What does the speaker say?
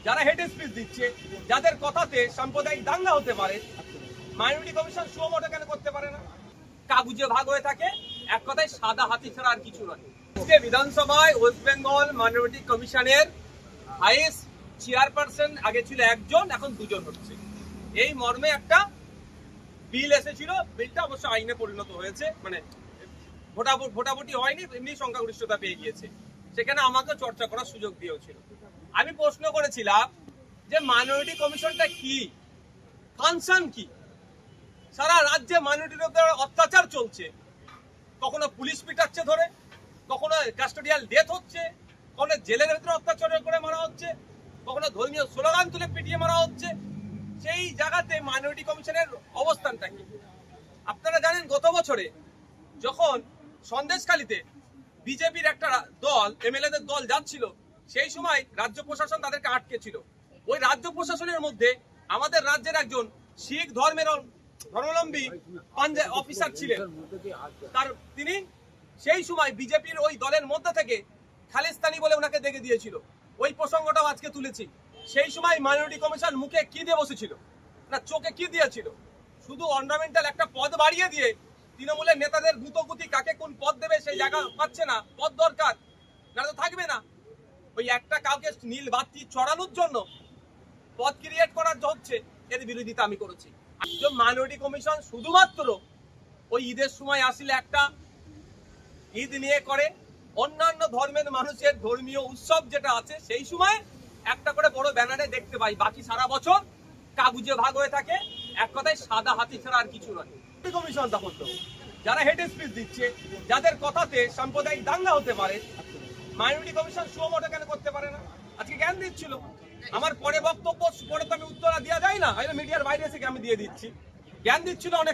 যারা head speech দিচ্ছে, যাদের কথাতে সাম্প্রদায়িক দাঙ্গা হতে পারে, মাইনরিটি কমিশন সুমোটো কেন করতে পারে না? কাগুজে ভাগ হয়ে থাকে, এক কথায় সাদা হাতি ছাড়া আর কিছু নয়। আজকে বিধানসভায় ওয়েস্ট বেঙ্গল মাইনরিটি কমিশনের ভাইস চেয়ারপারসন আগে ছিল একজন, এখন দুজন হচ্ছে। এই মর্মে একটা বিল এসেছিল, বিলটা অবশ্য আইনে পরিণত হয়েছে, মানে ভোটাভুটি হয়নি, এমনি সংখ্যাগরিষ্ঠতা পেয়ে গিয়েছে। সেখানে আমাকে চর্চা করার সুযোগ দিয়েছিল। আমি প্রশ্ন করেছিলাম যে মাইনরিটি কমিশনটা কি, ফাংশন কি? সারা রাজ্যে মাইনরিটির উপর অত্যাচার চলছে, কখনো পুলিশ পিটাচ্ছে ধরে, কখনো কাস্টোডিয়াল ডেথ হচ্ছে, কখনো জেলের ভিতরে অত্যাচার করে মারা হচ্ছে, কখনো ধর্মীয় স্লোগান তুলে পিটিয়ে মারা হচ্ছে। সেই জায়গাতে মাইনরিটি কমিশনের অবস্থানটা কি? আপনারা জানেন গত বছরে যখন সন্দেশখালীতে বিজেপির একটা দল, এমএলএদের দল যাচ্ছিল, সেই সময় রাজ্য প্রশাসন তাদেরকে আটকেছিল। ওই রাজ্য প্রশাসনের মধ্যে আমাদের রাজ্যের একজন শিখ ধর্মাবলম্বী অফিসার ছিলেন। তিনি সেই সময় বিজেপির ওই দলের মধ্যে থেকে খালিস্তানি বলে ওনাকে দেখে দিয়েছিল। ওই প্রসঙ্গটাও আজকে তুলেছি। সেই সময় মাইনরিটি কমিশন মুখে কি দিয়ে বসেছিল না চোখে কি দিয়েছিল? শুধু অর্নামেন্টাল একটা পদ বাড়িয়ে দিয়ে তৃণমূলের নেতাদের গুতগুতি কাকে কোন পদ দেবে সেই জায়গা পাচ্ছে না। পদ দরকার, না তো থাকবে না। ওই একটা কাউকে নীল বাতি চড়ানোর জন্য পদ ক্রিয়েট করার হচ্ছে, এর বিরোধিতা আমি করেছি। মাইনরিটি কমিশন শুধুমাত্র ওই ঈদের সময় আসলে একটা ঈদ নিয়ে করে, অন্যান্য ধর্মের মানুষের ধর্মীয় উৎসব যেটা আছে সেই সময় একটা করে বড় ব্যানারে দেখতে পাই, বাকি সারা বছর কাগুজে ভাগ হয়ে থাকে, এক কথায় সাদা হাতি ছাড়া আর কিছু নয়। কমিশন তখন তো যারা হেড স্পিচ দিচ্ছে, যাদের কথাতে সাম্প্রদায়িক দাঙ্গা হতে পারে, মাইনরিটি কমিশন সুমোটো কেন করতে পারে না? আজকে জ্ঞান দিচ্ছিল। আমার পরে বক্তব্য পরে তো আমি উত্তর দেওয়া যায় না, মিডিয়ার বাইরে এসে আমি দিয়ে দিচ্ছি। জ্ঞান দিচ্ছিল অনেক